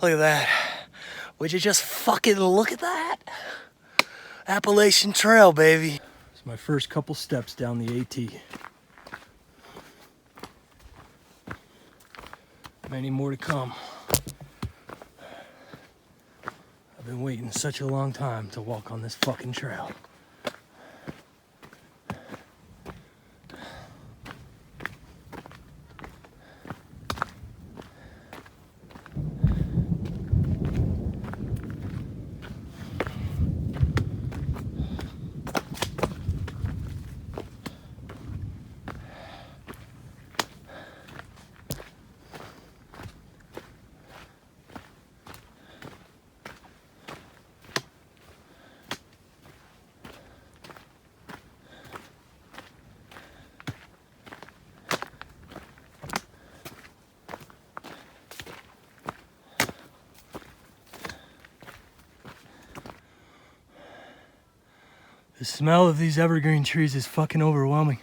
Look at that. Would you just fucking look at that? Appalachian Trail, baby. It's my first couple steps down the AT. Many more to come. I've been waiting such a long time to walk on this fucking trail. The smell of these evergreen trees is fucking overwhelming.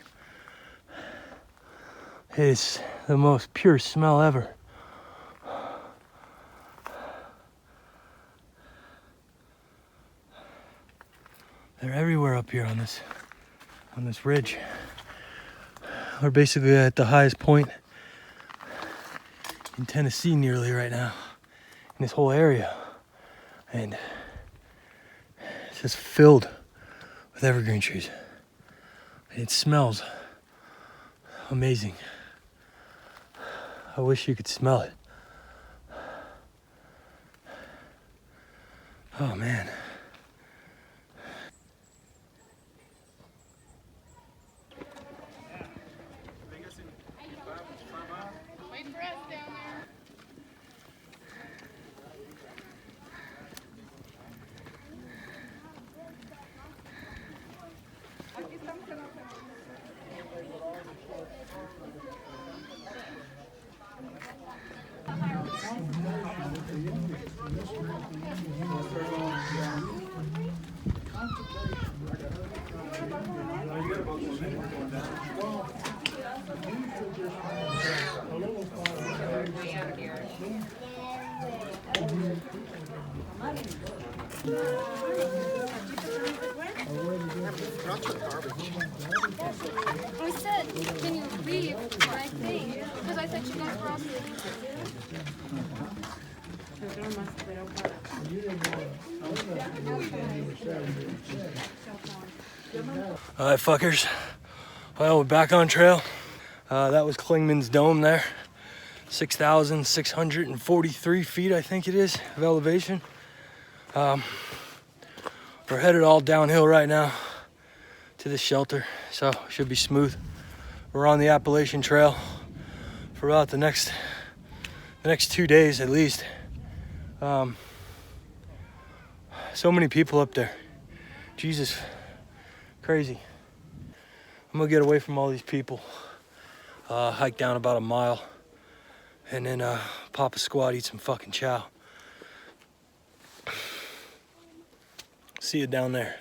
It is the most pure smell ever. They're everywhere up here on this ridge. We're basically at the highest point in Tennessee nearly right now, in this whole area. And it's just filled with evergreen trees. It smells amazing. I wish you could smell it. Oh man. I said, can you leave my thing? Because I said you guys were all All right, fuckers. Well, we're back on trail. That was Clingmans Dome there. 6,643 feet, I think it is, of elevation. We're headed all downhill right now to this shelter, so it should be smooth. We're on the Appalachian Trail for about the next 2 days at least. So many people up there. Jesus, crazy. I'm gonna get away from all these people, hike down about a mile, and then pop a squat, eat some fucking chow. See you down there.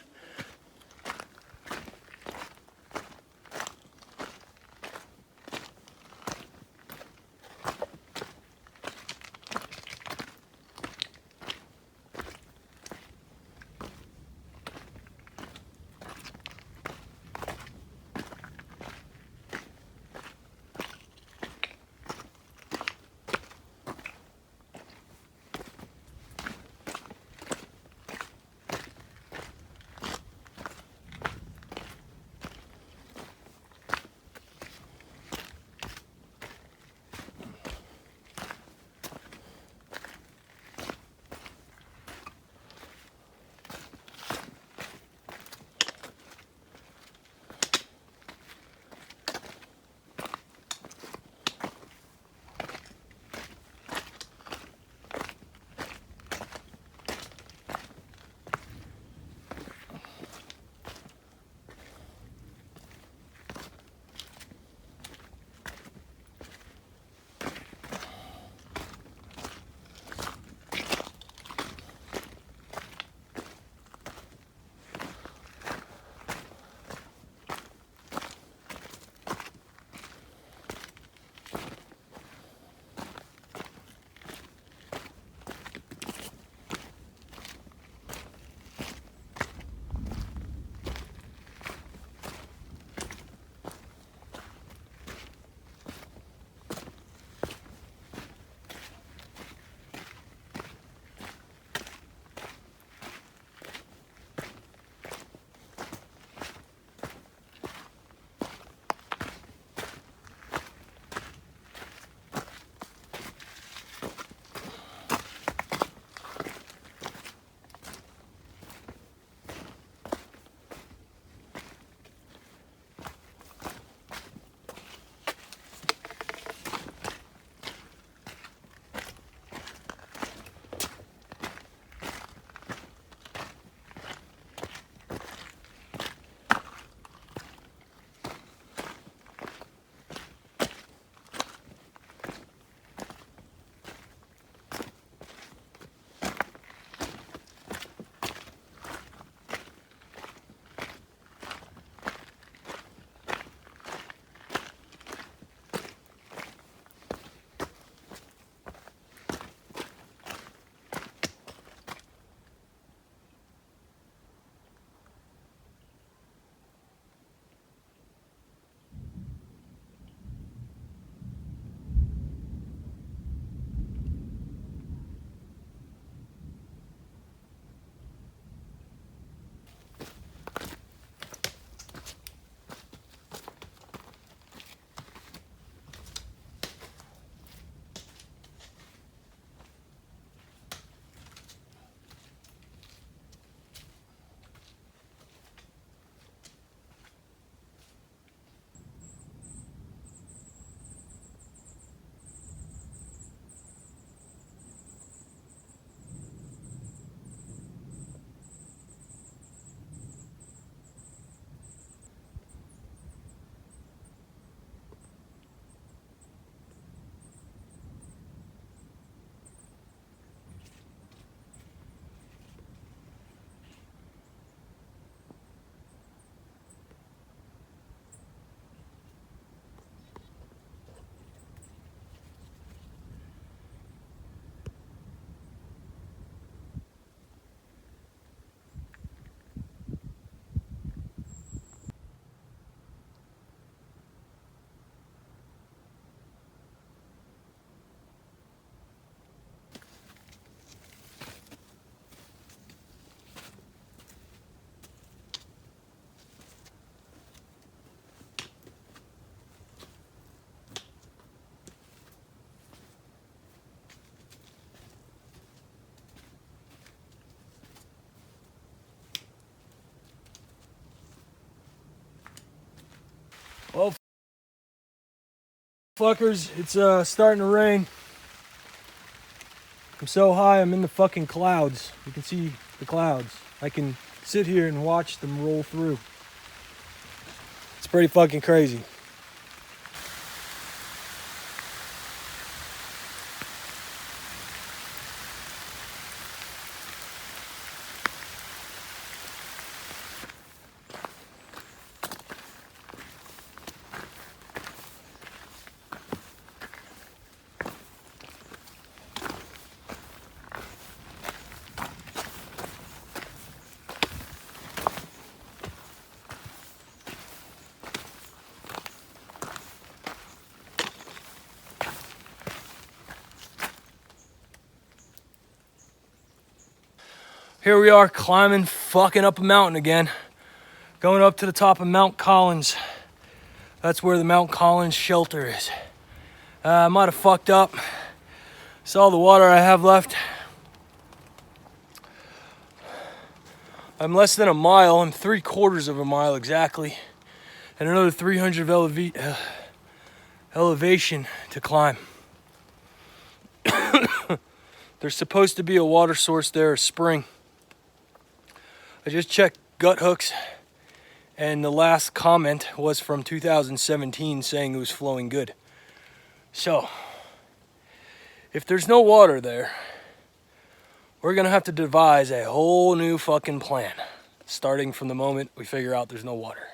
Fuckers, it's starting to rain. I'm so high, I'm in the fucking clouds. You can see the clouds. I can sit here and watch them roll through. It's pretty fucking crazy. Here we are climbing fucking up a mountain again. Going up to the top of Mount Collins. That's where the Mount Collins shelter is. I might have fucked up. It's all the water I have left. I'm less than a mile. I'm 3/4 of a mile exactly. And another 300 of elevation to climb. There's supposed to be a water source there, a spring. I just checked gut hooks, and the last comment was from 2017 saying it was flowing good. So, if there's no water there, we're gonna have to devise a whole new fucking plan, starting from the moment we figure out there's no water.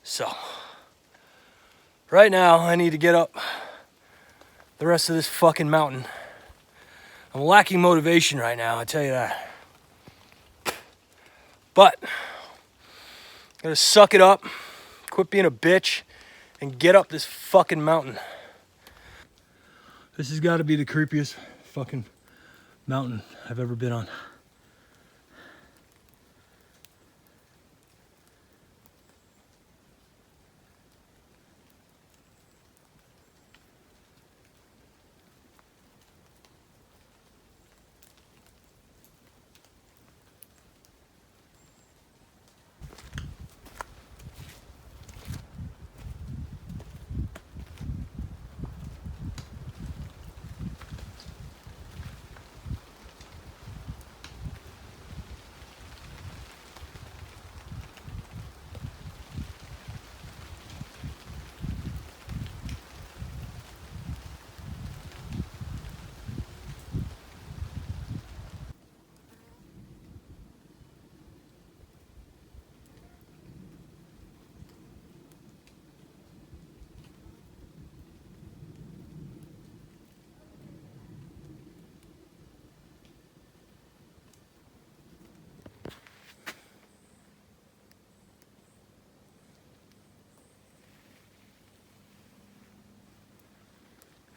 So, right now I need to get up the rest of this fucking mountain. I'm lacking motivation right now, I tell you that. But, gotta suck it up, quit being a bitch, and get up this fucking mountain. This has gotta be the creepiest fucking mountain I've ever been on.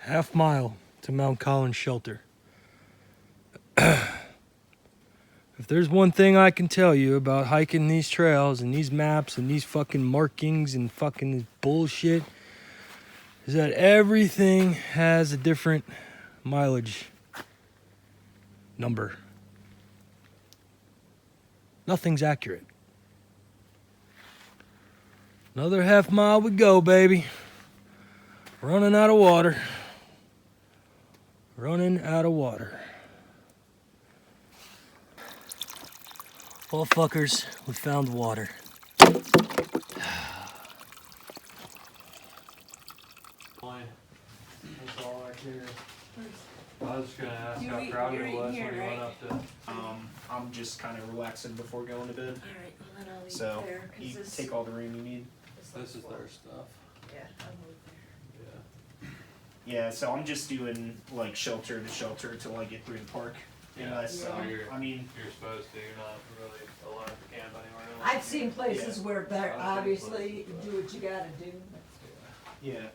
Half mile to Mount Collins shelter. If there's one thing I can tell you about hiking these trails and these maps and these fucking markings and fucking bullshit, is that everything has a different mileage number. Nothing's accurate. Another half mile we go, baby. Running out of water. Running out of water. Well, fuckers, we found water. That's all I care. I was just gonna ask how crowded it was when you went up to. I'm just kind of relaxing before going to bed. Alright, well then I'll leave So there. you This take all the room you need. This is their stuff. Yeah, I'll move there. Yeah, so I'm just doing like shelter to shelter until I get through the park. Unless, I mean, You're supposed to. You're not really allowed to camp anywhere else. I've seen places where they're obviously do what you gotta do. yeah.